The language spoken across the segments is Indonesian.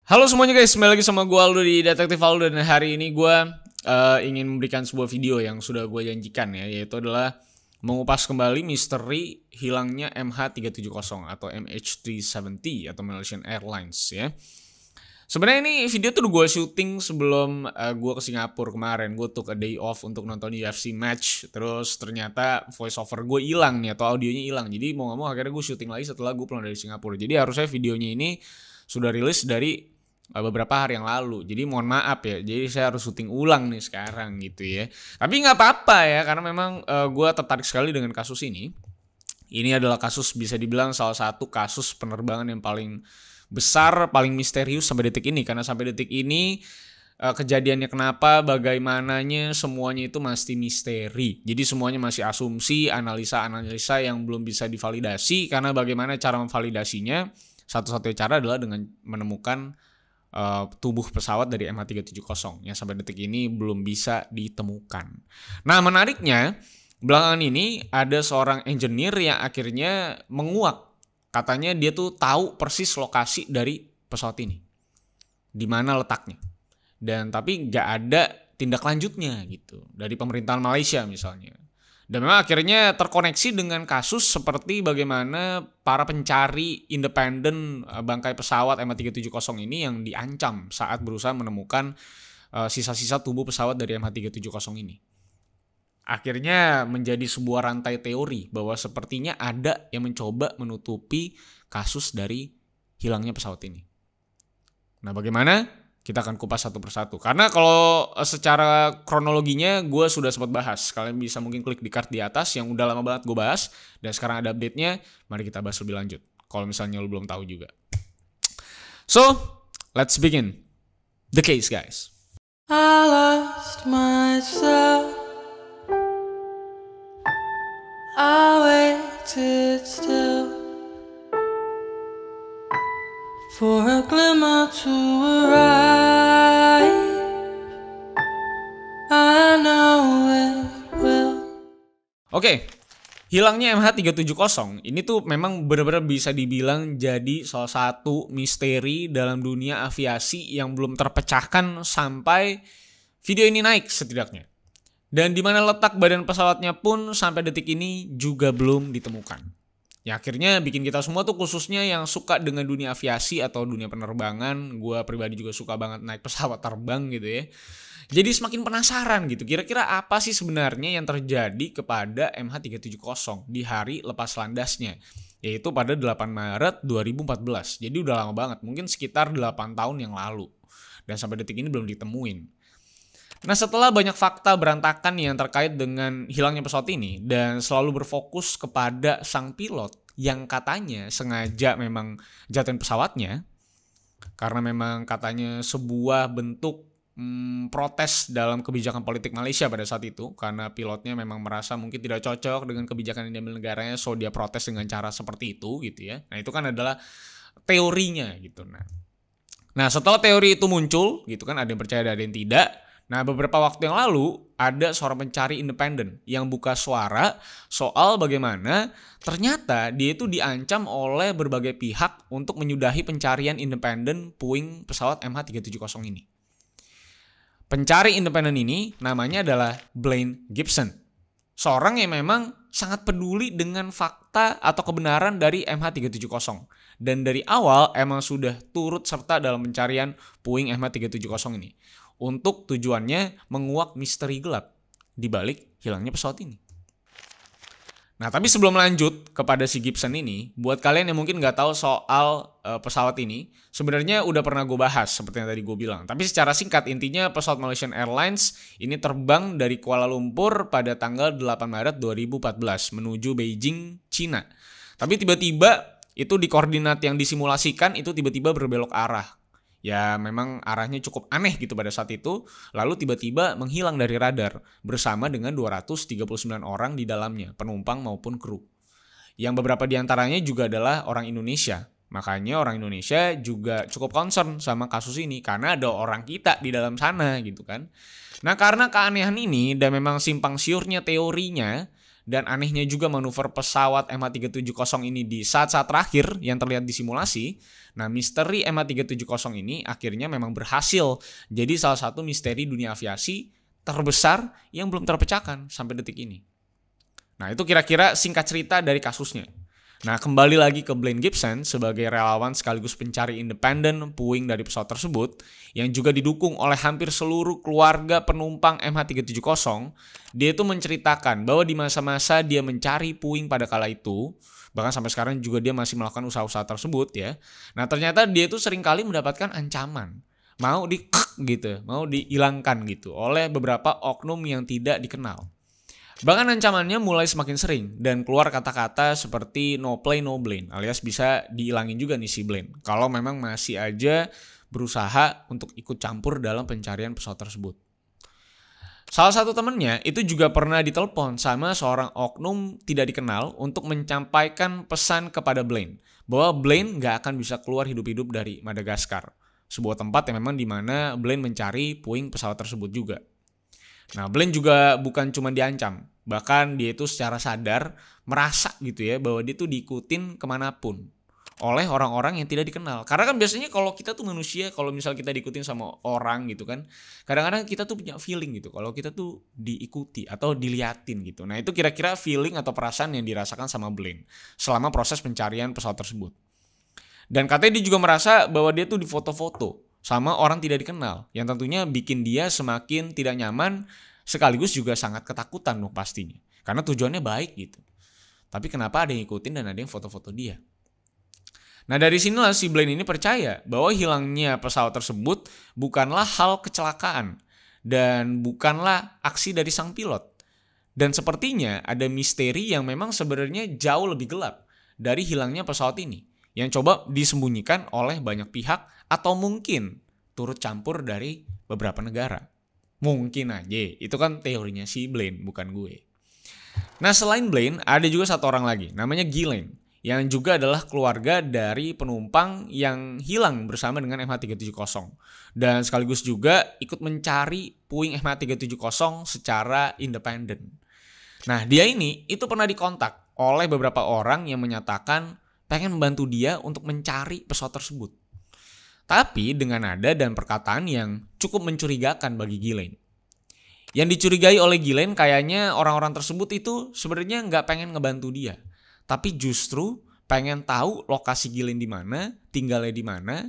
Halo semuanya guys, kembali lagi sama gue Aldo di Detektif Aldo. Dan hari ini gue ingin memberikan sebuah video yang sudah gue janjikan ya, yaitu adalah mengupas kembali misteri hilangnya MH370 atau MH370 atau Malaysian Airlines ya. Sebenarnya ini video tuh gue syuting sebelum gue ke Singapura kemarin. Gue took a day off untuk nonton UFC match. Terus ternyata voice over gue hilang nih, atau audionya hilang. Jadi mau gak mau akhirnya gue syuting lagi setelah gue pulang dari Singapura. Jadi harusnya videonya ini sudah rilis dari beberapa hari yang lalu. Jadi mohon maaf ya. Jadi saya harus syuting ulang nih sekarang gitu ya. Tapi nggak apa-apa ya, karena memang gue tertarik sekali dengan kasus ini. Ini adalah kasus, bisa dibilang salah satu kasus penerbangan yang paling besar, paling misterius sampai detik ini. Karena sampai detik ini kejadiannya kenapa, bagaimananya, semuanya itu masih misteri. Jadi semuanya masih asumsi, analisa-analisa yang belum bisa divalidasi. Karena bagaimana cara memvalidasinya, satu-satunya cara adalah dengan menemukan tubuh pesawat dari MH370 yang sampai detik ini belum bisa ditemukan. Nah, menariknya belakangan ini ada seorang engineer yang akhirnya menguak, katanya dia tuh tahu persis lokasi dari pesawat ini, di mana letaknya, dan tapi nggak ada tindak lanjutnya gitu dari pemerintahan Malaysia misalnya. Dan memang akhirnya terkoneksi dengan kasus seperti bagaimana para pencari independen bangkai pesawat MH370 ini yang diancam saat berusaha menemukan sisa-sisa tubuh pesawat dari MH370 ini. Akhirnya menjadi sebuah rantai teori bahwa sepertinya ada yang mencoba menutupi kasus dari hilangnya pesawat ini. Nah, bagaimana? Kita akan kupas satu persatu. Karena kalau secara kronologinya gue sudah sempat bahas. Kalian bisa mungkin klik di card di atas yang udah lama banget gue bahas. Dan sekarang ada update-nya. Mari kita bahas lebih lanjut. Kalau misalnya lo belum tahu juga. So, let's begin the case, guys. I lost myself. I waited still for a glimmer to arrive. I know it will. Oke, hilangnya MH370 ini tuh memang benar-benar bisa dibilang jadi salah satu misteri dalam dunia aviasi yang belum terpecahkan sampai video ini naik setidaknya. Dan di mana letak badan pesawatnya pun sampai detik ini juga belum ditemukan. Ya akhirnya bikin kita semua tuh, khususnya yang suka dengan dunia aviasi atau dunia penerbangan, gue pribadi juga suka banget naik pesawat terbang gitu ya. Jadi semakin penasaran gitu, kira-kira apa sih sebenarnya yang terjadi kepada MH370 di hari lepas landasnya, yaitu pada 8 Maret 2014. Jadi udah lama banget, mungkin sekitar 8 tahun yang lalu. Dan sampai detik ini belum ditemuin. Nah, setelah banyak fakta berantakan yang terkait dengan hilangnya pesawat ini dan selalu berfokus kepada sang pilot yang katanya sengaja memang jatuhin pesawatnya karena memang katanya sebuah bentuk protes dalam kebijakan politik Malaysia pada saat itu, karena pilotnya memang merasa mungkin tidak cocok dengan kebijakan yang diambil negaranya, so dia protes dengan cara seperti itu gitu ya. Nah, itu kan adalah teorinya gitu. Nah, setelah teori itu muncul gitu kan, ada yang percaya ada yang tidak. Nah, beberapa waktu yang lalu ada seorang pencari independen yang buka suara soal bagaimana ternyata dia itu diancam oleh berbagai pihak untuk menyudahi pencarian independen puing pesawat MH370 ini. Pencari independen ini namanya adalah Blaine Gibson. Seorang yang memang sangat peduli dengan fakta atau kebenaran dari MH370. Dan dari awal emang sudah turut serta dalam pencarian puing MH370 ini, untuk tujuannya menguak misteri gelap di balik hilangnya pesawat ini. Nah, tapi sebelum lanjut kepada si Gibson ini, buat kalian yang mungkin nggak tahu soal pesawat ini, sebenarnya udah pernah gue bahas seperti yang tadi gue bilang. Tapi secara singkat, intinya pesawat Malaysian Airlines ini terbang dari Kuala Lumpur pada tanggal 8 Maret 2014 menuju Beijing, Cina. Tapi tiba-tiba itu di koordinat yang disimulasikan itu tiba-tiba berbelok arah. Ya memang arahnya cukup aneh gitu pada saat itu, lalu tiba-tiba menghilang dari radar bersama dengan 239 orang di dalamnya, penumpang maupun kru. Yang beberapa diantaranya juga adalah orang Indonesia. Makanya orang Indonesia juga cukup concern sama kasus ini karena ada orang kita di dalam sana gitu kan. Nah, karena keanehan ini dan memang simpang siurnya teorinya Dan anehnya juga manuver pesawat MH370 ini di saat-saat terakhir yang terlihat di simulasi. Nah, misteri MH370 ini akhirnya memang berhasil jadi salah satu misteri dunia aviasi terbesar yang belum terpecahkan sampai detik ini. Nah, itu kira-kira singkat cerita dari kasusnya. Nah, kembali lagi ke Blaine Gibson sebagai relawan sekaligus pencari independen puing dari pesawat tersebut yang juga didukung oleh hampir seluruh keluarga penumpang MH370. Dia itu menceritakan bahwa di masa-masa dia mencari puing pada kala itu, bahkan sampai sekarang juga dia masih melakukan usaha-usaha tersebut ya. Nah, ternyata dia itu seringkali mendapatkan ancaman, mau mau dihilangkan gitu oleh beberapa oknum yang tidak dikenal. Bahkan ancamannya mulai semakin sering dan keluar kata-kata seperti no play no blame, alias bisa dihilangin juga nih si Blaine kalau memang masih aja berusaha untuk ikut campur dalam pencarian pesawat tersebut. Salah satu temennya itu juga pernah ditelepon sama seorang oknum tidak dikenal untuk menyampaikan pesan kepada Blaine bahwa Blaine gak akan bisa keluar hidup-hidup dari Madagaskar, sebuah tempat yang memang dimana Blaine mencari puing pesawat tersebut juga. Nah, Blaine juga bukan cuma diancam, bahkan dia itu secara sadar merasa gitu ya bahwa dia tuh diikutin kemanapun oleh orang-orang yang tidak dikenal. Karena kan biasanya kalau kita tuh manusia, kalau misal kita diikutin sama orang gitu kan, kadang-kadang kita tuh punya feeling gitu kalau kita tuh diikuti atau diliatin gitu. Nah, itu kira-kira feeling atau perasaan yang dirasakan sama Blaine selama proses pencarian pesawat tersebut. Dan katanya dia juga merasa bahwa dia tuh difoto-foto sama orang tidak dikenal, yang tentunya bikin dia semakin tidak nyaman sekaligus juga sangat ketakutan dong pastinya. Karena tujuannya baik gitu. Tapi kenapa ada yang ngikutin dan ada yang foto-foto dia? Nah, dari sinilah si Blaine ini percaya bahwa hilangnya pesawat tersebut bukanlah hal kecelakaan dan bukanlah aksi dari sang pilot. Dan sepertinya ada misteri yang memang sebenarnya jauh lebih gelap dari hilangnya pesawat ini, yang coba disembunyikan oleh banyak pihak atau mungkin turut campur dari beberapa negara. Mungkin aja, itu kan teorinya si Blaine, bukan gue. Nah, selain Blaine, ada juga satu orang lagi, namanya Ghislaine, yang juga adalah keluarga dari penumpang yang hilang bersama dengan MH370. Dan sekaligus juga ikut mencari puing MH370 secara independen. Nah, dia ini itu pernah dikontak oleh beberapa orang yang menyatakan pengen membantu dia untuk mencari pesawat tersebut. Tapi dengan nada dan perkataan yang cukup mencurigakan bagi Ghislaine. Yang dicurigai oleh Ghislaine kayaknya orang-orang tersebut itu sebenarnya nggak pengen ngebantu dia. Tapi justru pengen tahu lokasi Ghislaine di mana, tinggalnya di mana,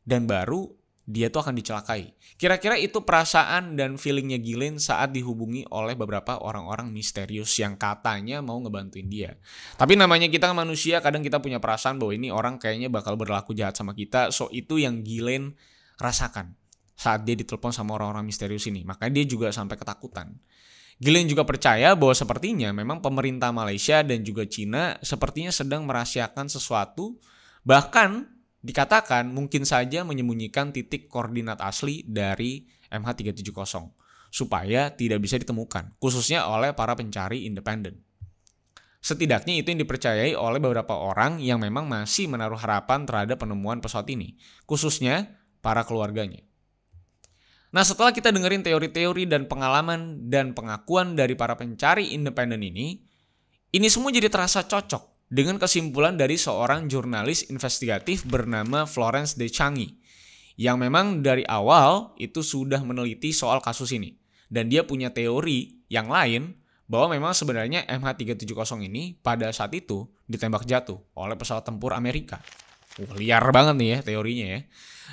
dan baru dia tuh akan dicelakai. Kira-kira itu perasaan dan feelingnya Ghislaine saat dihubungi oleh beberapa orang-orang misterius yang katanya mau ngebantuin dia. Tapi namanya kita manusia, kadang kita punya perasaan bahwa ini orang kayaknya bakal berlaku jahat sama kita. So itu yang Ghislaine rasakan saat dia ditelepon sama orang-orang misterius ini. Makanya dia juga sampai ketakutan. Ghislaine juga percaya bahwa sepertinya memang pemerintah Malaysia dan juga Cina sepertinya sedang merahasiakan sesuatu, bahkan dikatakan mungkin saja menyembunyikan titik koordinat asli dari MH370 supaya tidak bisa ditemukan, khususnya oleh para pencari independen. Setidaknya itu yang dipercayai oleh beberapa orang yang memang masih menaruh harapan terhadap penemuan pesawat ini, khususnya para keluarganya. Nah, setelah kita dengerin teori-teori dan pengalaman dan pengakuan dari para pencari independen ini semua jadi terasa cocok dengan kesimpulan dari seorang jurnalis investigatif bernama Florence De Changi, yang memang dari awal itu sudah meneliti soal kasus ini. Dan dia punya teori yang lain bahwa memang sebenarnya MH370 ini pada saat itu ditembak jatuh oleh pesawat tempur Amerika. Liar banget nih ya teorinya ya.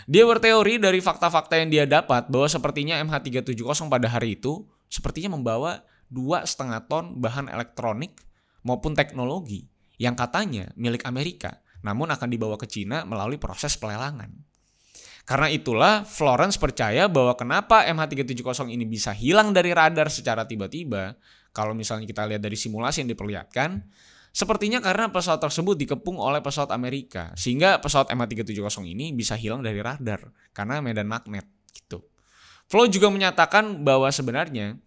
Dia berteori dari fakta-fakta yang dia dapat bahwa sepertinya MH370 pada hari itu sepertinya membawa 2,5 ton bahan elektronik maupun teknologi yang katanya milik Amerika, namun akan dibawa ke Cina melalui proses pelelangan. Karena itulah Florence percaya bahwa kenapa MH370 ini bisa hilang dari radar secara tiba-tiba, kalau misalnya kita lihat dari simulasi yang diperlihatkan, sepertinya karena pesawat tersebut dikepung oleh pesawat Amerika, sehingga pesawat MH370 ini bisa hilang dari radar karena medan magnet gitu. Flo juga menyatakan bahwa sebenarnya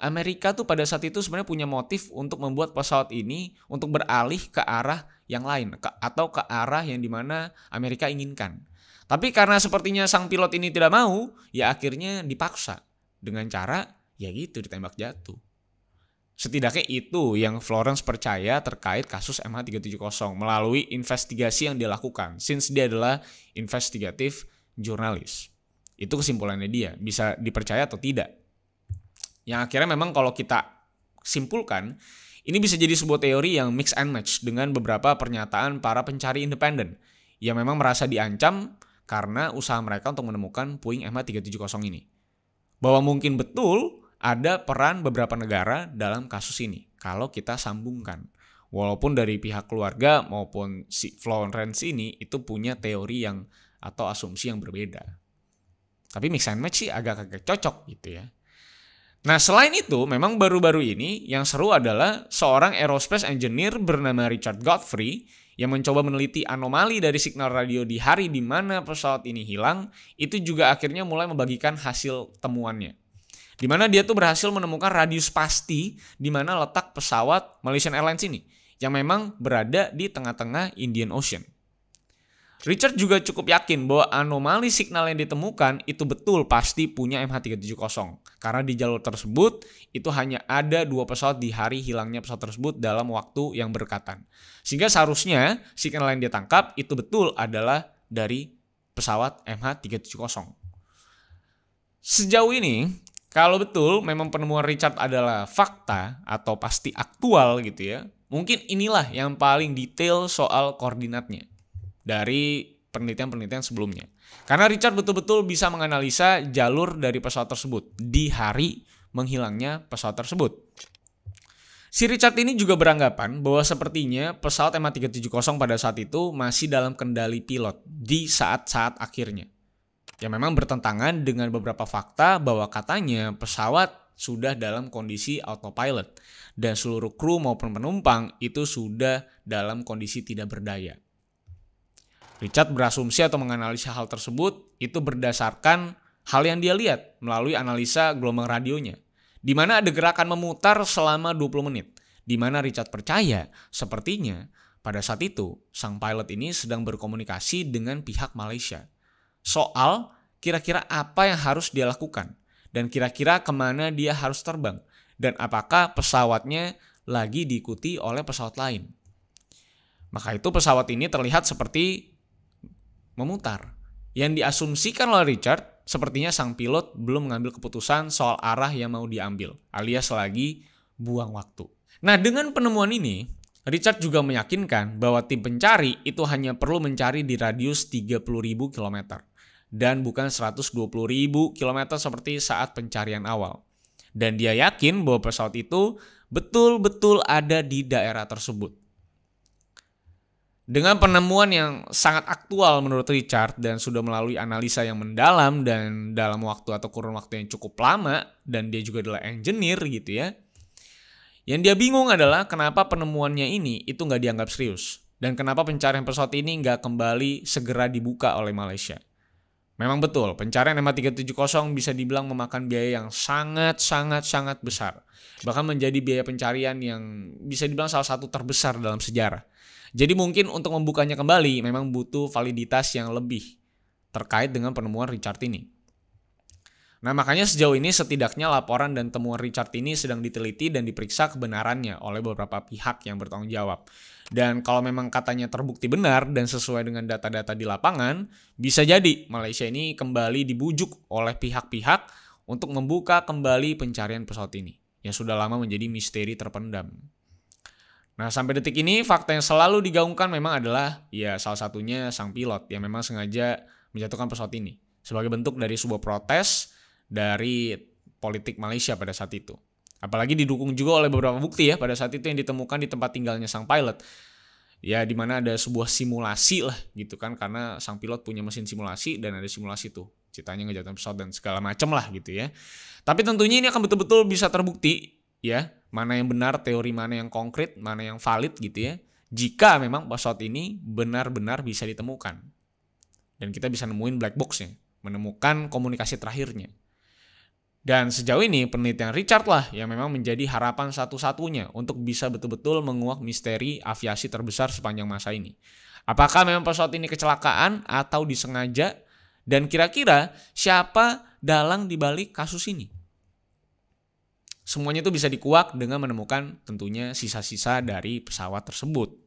Amerika tuh pada saat itu sebenarnya punya motif untuk membuat pesawat ini untuk beralih ke arah yang lain atau ke arah yang dimana Amerika inginkan. Tapi karena sepertinya sang pilot ini tidak mau, ya akhirnya dipaksa dengan cara ya gitu ditembak jatuh. Setidaknya itu yang Florence percaya terkait kasus MH370 melalui investigasi yang dia lakukan, since dia adalah investigative journalist. Itu kesimpulannya dia, bisa dipercaya atau tidak. Yang akhirnya memang kalau kita simpulkan, ini bisa jadi sebuah teori yang mix and match dengan beberapa pernyataan para pencari independen yang memang merasa diancam karena usaha mereka untuk menemukan puing MH370 ini. Bahwa mungkin betul ada peran beberapa negara dalam kasus ini kalau kita sambungkan. Walaupun dari pihak keluarga maupun si Florence ini itu punya teori yang atau asumsi yang berbeda. Tapi mix and match sih agak-agak cocok gitu ya. Nah selain itu memang baru-baru ini yang seru adalah seorang aerospace engineer bernama Richard Godfrey yang mencoba meneliti anomali dari signal radio di hari di mana pesawat ini hilang, itu juga akhirnya mulai membagikan hasil temuannya. Di mana dia tuh berhasil menemukan radius pasti di mana letak pesawat Malaysian Airlines ini yang memang berada di tengah-tengah Indian Ocean. Richard juga cukup yakin bahwa anomali signal yang ditemukan itu betul pasti punya MH370 karena di jalur tersebut itu hanya ada 2 pesawat di hari hilangnya pesawat tersebut dalam waktu yang berdekatan. Sehingga seharusnya signal yang dia tangkap itu betul adalah dari pesawat MH370. Sejauh ini kalau betul memang penemuan Richard adalah fakta atau pasti aktual gitu ya, mungkin inilah yang paling detail soal koordinatnya dari penelitian-penelitian sebelumnya. Karena Richard betul-betul bisa menganalisa jalur dari pesawat tersebut di hari menghilangnya pesawat tersebut. Si Richard ini juga beranggapan bahwa sepertinya pesawat MH370 pada saat itu masih dalam kendali pilot di saat-saat akhirnya. Yang memang bertentangan dengan beberapa fakta bahwa katanya pesawat sudah dalam kondisi autopilot dan seluruh kru maupun penumpang itu sudah dalam kondisi tidak berdaya. Richard berasumsi atau menganalisa hal tersebut itu berdasarkan hal yang dia lihat melalui analisa gelombang radionya, di mana ada gerakan memutar selama 20 menit, di mana Richard percaya sepertinya pada saat itu sang pilot ini sedang berkomunikasi dengan pihak Malaysia soal kira-kira apa yang harus dia lakukan dan kira-kira kemana dia harus terbang dan apakah pesawatnya lagi diikuti oleh pesawat lain. Maka itu pesawat ini terlihat seperti memutar. Yang diasumsikan oleh Richard sepertinya sang pilot belum mengambil keputusan soal arah yang mau diambil, alias lagi buang waktu. Nah dengan penemuan ini, Richard juga meyakinkan bahwa tim pencari itu hanya perlu mencari di radius 30.000 km dan bukan 120.000 km seperti saat pencarian awal. Dan dia yakin bahwa pesawat itu betul-betul ada di daerah tersebut. Dengan penemuan yang sangat aktual menurut Richard dan sudah melalui analisa yang mendalam dan dalam waktu atau kurun waktu yang cukup lama, dan dia juga adalah engineer gitu ya. Yang dia bingung adalah kenapa penemuannya ini itu nggak dianggap serius dan kenapa pencarian pesawat ini nggak kembali segera dibuka oleh Malaysia. Memang betul, pencarian MH370 bisa dibilang memakan biaya yang sangat besar. Bahkan menjadi biaya pencarian yang bisa dibilang salah satu terbesar dalam sejarah. Jadi mungkin untuk membukanya kembali memang butuh validitas yang lebih terkait dengan penemuan Richard ini. Nah makanya sejauh ini setidaknya laporan dan temuan Richard ini sedang diteliti dan diperiksa kebenarannya oleh beberapa pihak yang bertanggung jawab. Dan kalau memang katanya terbukti benar dan sesuai dengan data-data di lapangan, bisa jadi Malaysia ini kembali dibujuk oleh pihak-pihak untuk membuka kembali pencarian pesawat ini yang sudah lama menjadi misteri terpendam. Nah sampai detik ini fakta yang selalu digaungkan memang adalah ya salah satunya sang pilot yang memang sengaja menjatuhkan pesawat ini sebagai bentuk dari sebuah protes dari politik Malaysia pada saat itu. Apalagi didukung juga oleh beberapa bukti ya pada saat itu yang ditemukan di tempat tinggalnya sang pilot. Ya di mana ada sebuah simulasi lah gitu kan, karena sang pilot punya mesin simulasi dan ada simulasi tuh ceritanya ngejatuhin pesawat dan segala macam lah gitu ya. Tapi tentunya ini akan betul-betul bisa terbukti ya, mana yang benar, teori mana yang konkret, mana yang valid gitu ya. Jika memang pesawat ini benar-benar bisa ditemukan. Dan kita bisa nemuin black box-nya, menemukan komunikasi terakhirnya. Dan sejauh ini penelitian Richard lah yang memang menjadi harapan satu-satunya untuk bisa betul-betul menguak misteri aviasi terbesar sepanjang masa ini. Apakah memang pesawat ini kecelakaan atau disengaja? Dan kira-kira siapa dalang dibalik kasus ini? semuanya itu bisa dikuak dengan menemukan tentunya sisa-sisa dari pesawat tersebut.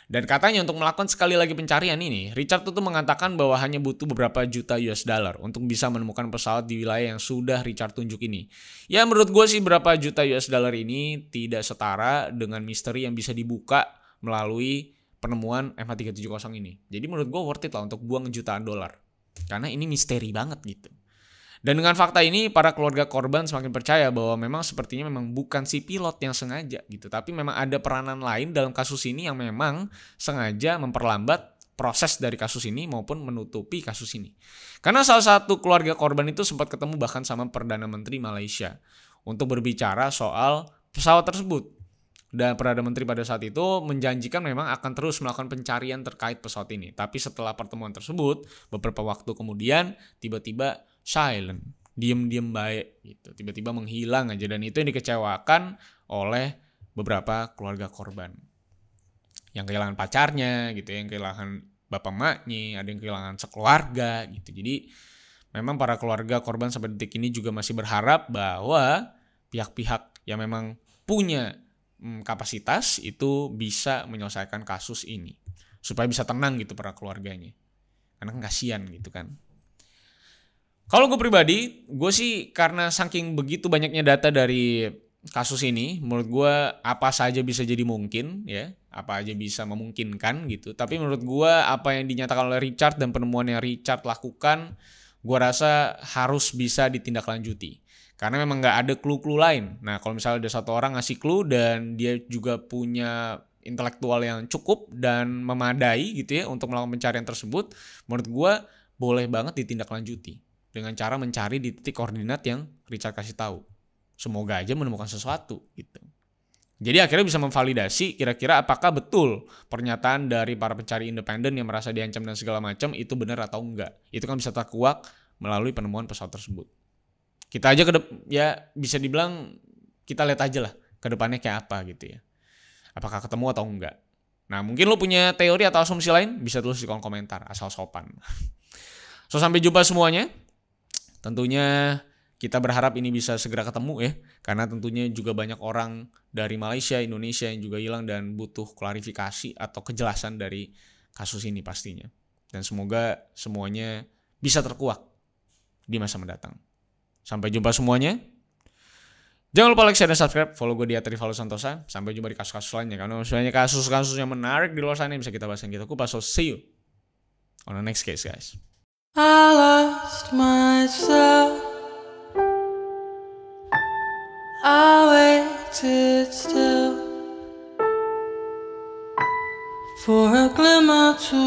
Dan katanya untuk melakukan sekali lagi pencarian ini, Richard itu mengatakan bahwa hanya butuh beberapa juta US dollar untuk bisa menemukan pesawat di wilayah yang sudah Richard tunjuk ini. Ya menurut gue sih berapa juta US dollar ini tidak setara dengan misteri yang bisa dibuka melalui penemuan MH370 ini. Jadi menurut gue worth it lah untuk buang jutaan dolar. Karena ini misteri banget gitu. Dan dengan fakta ini, para keluarga korban semakin percaya bahwa memang sepertinya memang bukan si pilot yang sengaja gitu. Tapi memang ada peranan lain dalam kasus ini yang memang sengaja memperlambat proses dari kasus ini maupun menutupi kasus ini. Karena salah satu keluarga korban itu sempat ketemu bahkan sama Perdana Menteri Malaysia untuk berbicara soal pesawat tersebut. Dan Perdana Menteri pada saat itu menjanjikan memang akan terus melakukan pencarian terkait pesawat ini. Tapi setelah pertemuan tersebut, beberapa waktu kemudian tiba-tiba silent, diem baik gitu, tiba-tiba menghilang aja, dan itu yang dikecewakan oleh beberapa keluarga korban yang kehilangan pacarnya gitu, yang kehilangan bapak maknya, ada yang kehilangan sekeluarga gitu. Jadi memang para keluarga korban sampai detik ini juga masih berharap bahwa pihak-pihak yang memang punya kapasitas itu bisa menyelesaikan kasus ini supaya bisa tenang gitu para keluarganya, karena kan kasihan gitu kan. Kalau gue pribadi, gue sih karena saking begitu banyaknya data dari kasus ini, menurut gue apa saja bisa jadi mungkin ya, apa aja bisa memungkinkan gitu. Tapi menurut gue apa yang dinyatakan oleh Richard dan penemuan yang Richard lakukan, gue rasa harus bisa ditindaklanjuti. Karena memang nggak ada clue-clue lain. Nah kalau misalnya ada satu orang ngasih clue dan dia juga punya intelektual yang cukup dan memadai gitu ya untuk melakukan pencarian tersebut, menurut gue boleh banget ditindaklanjuti dengan cara mencari di titik koordinat yang Richard kasih tahu. Semoga aja menemukan sesuatu gitu. Jadi akhirnya bisa memvalidasi kira-kira apakah betul pernyataan dari para pencari independen yang merasa diancam dan segala macam itu benar atau enggak. Itu kan bisa terkuak melalui penemuan pesawat tersebut. Kita aja ya bisa dibilang kita lihat aja lah ke depannya kayak apa gitu ya. Apakah ketemu atau enggak. Nah mungkin lo punya teori atau asumsi lain bisa tulis di kolom komentar asal sopan. So sampai jumpa semuanya. Tentunya kita berharap ini bisa segera ketemu ya, karena tentunya juga banyak orang dari Malaysia, Indonesia yang juga hilang dan butuh klarifikasi atau kejelasan dari kasus ini pastinya. Dan semoga semuanya bisa terkuak di masa mendatang. Sampai jumpa semuanya. Jangan lupa like, share, dan subscribe. Follow gue di @rivaldo santosa. Sampai jumpa di kasus-kasus lainnya. Karena sebenarnya kasus-kasus yang menarik di luar sana yang bisa kita bahas dan kita kupas. So see you on the next case guys. I lost myself. I waited still for a glimmer to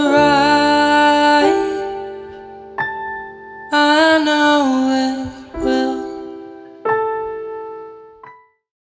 arrive. I know it